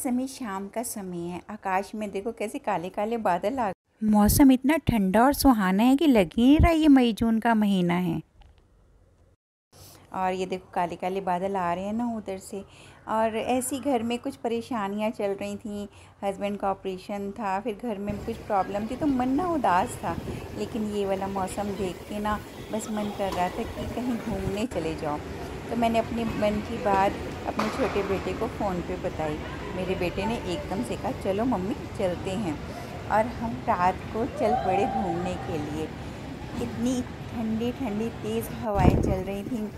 समय शाम का समय है। आकाश में देखो कैसे काले काले बादल आ गए। मौसम इतना ठंडा और सुहाना है कि लग ही नहीं रहा ये मई जून का महीना है। और ये देखो काले काले बादल आ रहे हैं ना उधर से। और ऐसी घर में कुछ परेशानियां चल रही थी। हस्बैंड का ऑपरेशन था, फिर घर में कुछ प्रॉब्लम थी, तो मन ना उदास था। लेकिन ये वाला मौसम देख के ना बस मन कर रहा था कि कहीं घूमने चले जाओ। तो मैंने अपने मन की बात अपने छोटे बेटे को फ़ोन पे बताई। मेरे बेटे ने एकदम से कहा चलो मम्मी चलते हैं। और हम रात को चल पड़े घूमने के लिए। इतनी ठंडी ठंडी तेज़ हवाएं चल रही थी।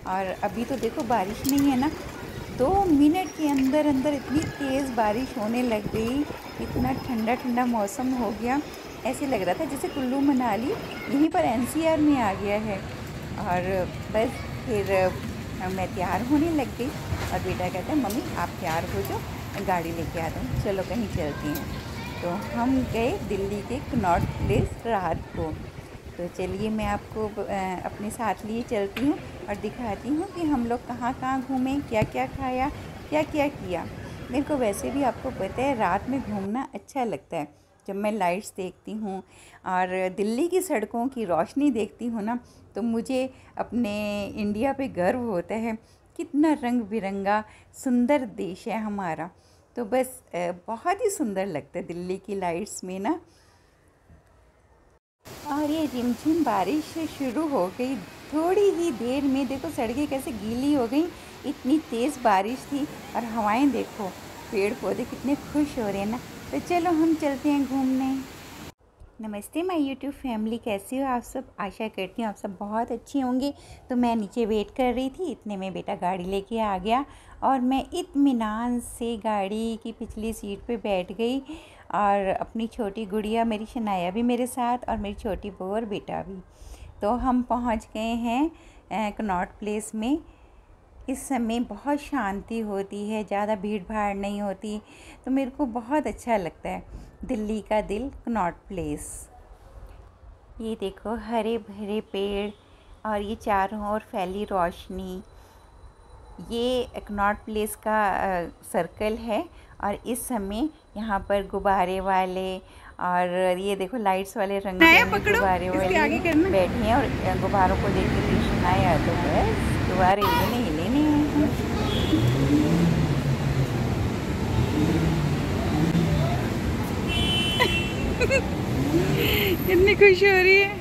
और अभी तो देखो बारिश नहीं है ना, 2 मिनट के अंदर अंदर इतनी तेज़ बारिश होने लग गई। इतना ठंडा ठंडा मौसम हो गया, ऐसे लग रहा था जैसे कुल्लू मनाली यहीं पर एनसीआर में आ गया है। और बस फिर मैं तैयार होने लग गई और बेटा कहता है मम्मी आप तैयार हो जाओ, मैं गाड़ी लेके आता हूँ, चलो कहीं चलती हैं। तो हम गए दिल्ली के कनॉट प्लेस रात को। तो चलिए मैं आपको अपने साथ लिए चलती हूँ और दिखाती हूँ कि हम लोग कहाँ कहाँ घूमे, क्या क्या खाया, क्या क्या किया। मेरे को वैसे भी आपको पता है रात में घूमना अच्छा लगता है। जब मैं लाइट्स देखती हूँ और दिल्ली की सड़कों की रोशनी देखती हूँ ना, तो मुझे अपने इंडिया पे गर्व होता है। कितना रंग बिरंगा सुंदर देश है हमारा। तो बस बहुत ही सुंदर लगता है दिल्ली की लाइट्स में ना। और ये रिमझिम बारिश शुरू हो गई। थोड़ी ही देर में देखो सड़कें कैसे गीली हो गई। इतनी तेज़ बारिश थी और हवाएं देखो, पेड़ पौधे कितने खुश हो रहे हैं ना। तो चलो हम चलते हैं घूमने। नमस्ते माय यूट्यूब फैमिली, कैसे हो आप सब? आशा करती हूँ आप सब बहुत अच्छे होंगे। तो मैं नीचे वेट कर रही थी, इतने में बेटा गाड़ी लेके आ गया और मैं इत्मीनान से गाड़ी की पिछली सीट पे बैठ गई। और अपनी छोटी गुड़िया मेरी शनाया भी मेरे साथ और मेरी छोटी बहू और बेटा भी। तो हम पहुँच गए हैं कनॉट प्लेस में। इस समय बहुत शांति होती है, ज़्यादा भीड़ भाड़ नहीं होती। तो मेरे को बहुत अच्छा लगता है। दिल्ली का दिल कनॉट प्लेस। ये देखो हरे भरे पेड़ और ये चारों ओर फैली रोशनी। ये कनॉट प्लेस का सर्कल है। और इस समय यहाँ पर गुब्बारे वाले और ये देखो लाइट्स वाले रंग बिरंगे गुब्बारे वाले बैठे हैं। और गुब्बारों को देख के टेंशन आया तो बस गुब्बारे हिले नहीं हैं। कितनी खुशी हो रही है।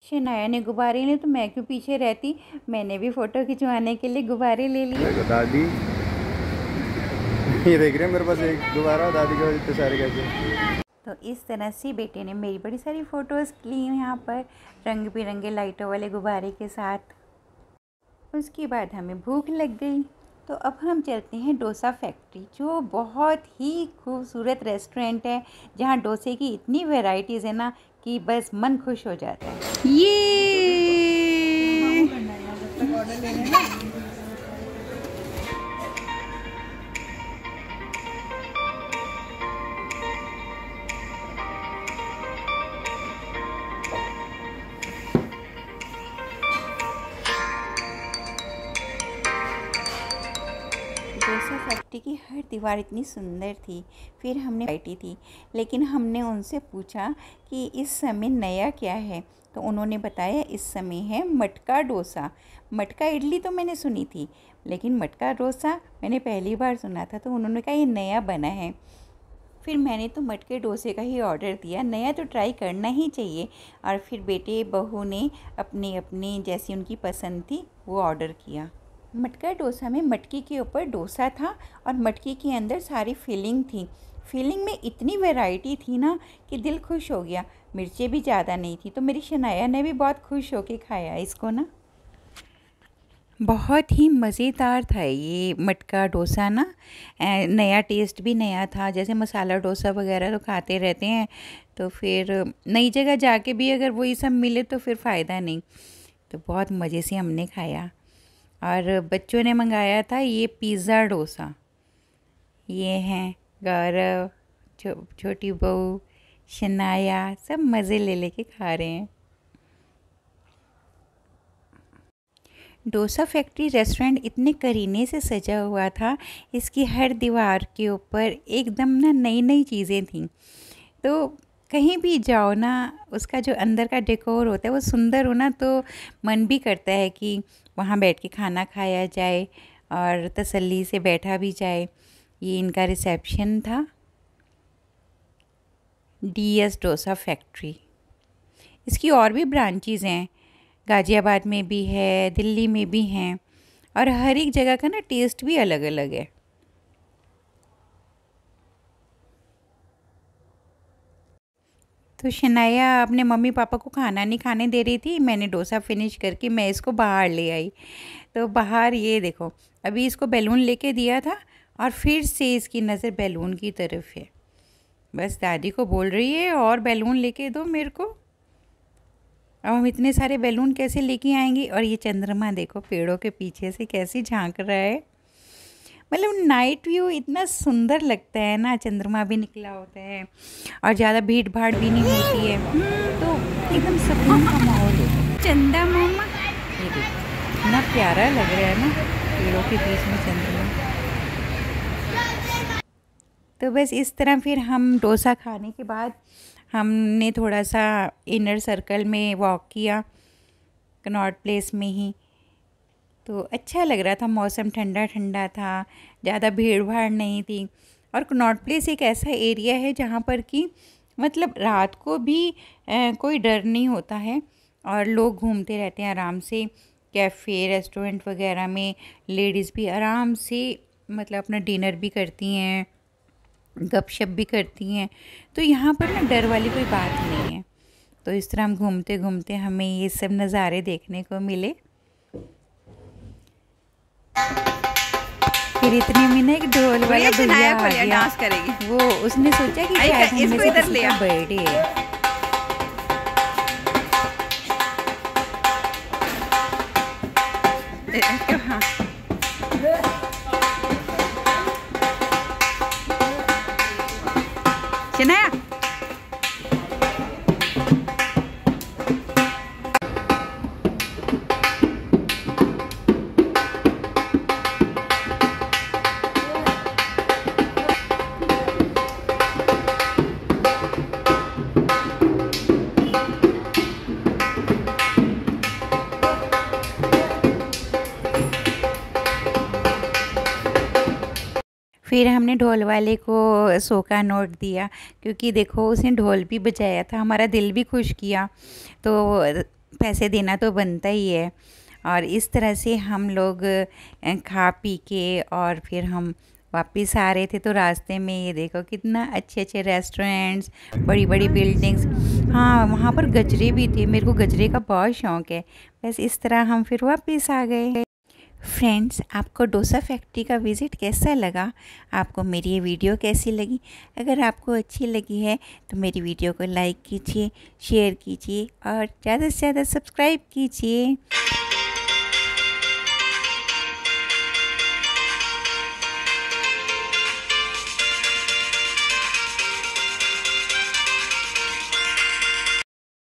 शनाया ने गुब्बारे लिए तो मैं क्यों पीछे रहती, मैंने भी फ़ोटो खिंचवाने के लिए गुब्बारे ले लिए। दादी ये देख रहे हैं मेरे पास एक गुब्बारा, दादी के इतने सारे कैसे। तो इस तरह से बेटे ने मेरी बड़ी सारी फ़ोटोज़ ली यहाँ पर रंग बिरंगे लाइटों वाले गुब्बारे के साथ। उसके बाद हमें भूख लग गई, तो अब हम चलते हैं डोसा फैक्ट्री, जो बहुत ही खूबसूरत रेस्टोरेंट है जहाँ डोसे की इतनी वैरायटीज़ है ना कि बस मन खुश हो जाता है। ये डोसा फैक्ट्री की हर दीवार इतनी सुंदर थी। फिर हमने बैठी थी, लेकिन हमने उनसे पूछा कि इस समय नया क्या है। तो उन्होंने बताया इस समय है मटका डोसा। मटका इडली तो मैंने सुनी थी, लेकिन मटका डोसा मैंने पहली बार सुना था। तो उन्होंने कहा ये नया बना है। फिर मैंने तो मटके डोसे का ही ऑर्डर दिया, नया तो ट्राई करना ही चाहिए। और फिर बेटे बहू ने अपने अपने जैसी उनकी पसंद थी वो ऑर्डर किया। मटका डोसा में मटकी के ऊपर डोसा था और मटकी के अंदर सारी फिलिंग थी। फिलिंग में इतनी वैरायटी थी ना कि दिल खुश हो गया। मिर्चें भी ज़्यादा नहीं थी, तो मेरी शनाया ने भी बहुत खुश होके खाया इसको ना। बहुत ही मज़ेदार था ये मटका डोसा ना। नया टेस्ट भी नया था। जैसे मसाला डोसा वगैरह तो खाते रहते हैं, तो फिर नई जगह जाके भी अगर वही सब मिले तो फिर फ़ायदा नहीं। तो बहुत मज़े से हमने खाया। और बच्चों ने मंगाया था ये पिज़्ज़ा डोसा। ये हैं गौरव, छोटी बहू, शनाया, सब मज़े ले लेके खा रहे हैं। डोसा फैक्ट्री रेस्टोरेंट इतने करीने से सजा हुआ था, इसकी हर दीवार के ऊपर एकदम ना नई नई चीज़ें थीं। तो कहीं भी जाओ ना, उसका जो अंदर का डेकोर होता है वो सुंदर हो ना, तो मन भी करता है कि वहाँ बैठ के खाना खाया जाए और तसल्ली से बैठा भी जाए। ये इनका रिसेप्शन था, DS डोसा फैक्ट्री। इसकी और भी ब्रांचेज़ हैं, गाज़ियाबाद में भी है, दिल्ली में भी हैं, और हर एक जगह का ना टेस्ट भी अलग अलग है। तो शनाया अपने मम्मी पापा को खाना नहीं खाने दे रही थी, मैंने डोसा फिनिश करके मैं इसको बाहर ले आई। तो बाहर ये देखो, अभी इसको बैलून लेके दिया था और फिर से इसकी नज़र बैलून की तरफ है। बस दादी को बोल रही है और बैलून लेके दो मेरे को। अब हम इतने सारे बैलून कैसे लेके आएंगे। और ये चंद्रमा देखो पेड़ों के पीछे से कैसे झांक रहा है, मतलब नाइट व्यू इतना सुंदर लगता है ना, चंद्रमा भी निकला होता है और ज़्यादा भीड़ भाड़ भी नहीं होती है, तो एकदम सुकून का माहौल है। चंदा मामा ये देखो इतना प्यारा लग रहा है ना, पेड़ों के बीच में चंद्रमा। तो बस इस तरह फिर हम डोसा खाने के बाद हमने थोड़ा सा इनर सर्कल में वॉक किया, कनॉट प्लेस में ही। तो अच्छा लग रहा था, मौसम ठंडा ठंडा था, ज़्यादा भीड़ भाड़ नहीं थी। और कनॉट प्लेस एक ऐसा एरिया है जहाँ पर कि मतलब रात को भी कोई डर नहीं होता है और लोग घूमते रहते हैं आराम से। कैफ़े रेस्टोरेंट वगैरह में लेडीज़ भी आराम से मतलब अपना डिनर भी करती हैं, गपशप भी करती हैं। तो यहाँ पर ना डर वाली कोई बात नहीं है। तो इस तरह हम घूमते घूमते हमें ये सब नज़ारे देखने को मिले। फिर इतने में ना एक ढोल वाला भैया आ गया, डांस करेगी वो। उसने सोचा कि शायद हम में से किसी का बर्थडे है। शनाया फिर हमने ढोल वाले को 100 का नोट दिया, क्योंकि देखो उसने ढोल भी बजाया था, हमारा दिल भी खुश किया, तो पैसे देना तो बनता ही है। और इस तरह से हम लोग खा पी के और फिर हम वापस आ रहे थे। तो रास्ते में ये देखो कितना अच्छे अच्छे रेस्टोरेंट्स, बड़ी बड़ी बिल्डिंग्स। हाँ, वहाँ पर गजरे भी थे, मेरे को गजरे का बहुत शौक़ है। बस इस तरह हम फिर वापस आ गए। फ्रेंड्स, आपको डोसा फैक्ट्री का विज़िट कैसा लगा? आपको मेरी ये वीडियो कैसी लगी? अगर आपको अच्छी लगी है तो मेरी वीडियो को लाइक कीजिए, शेयर कीजिए और ज़्यादा से ज़्यादा सब्सक्राइब कीजिए।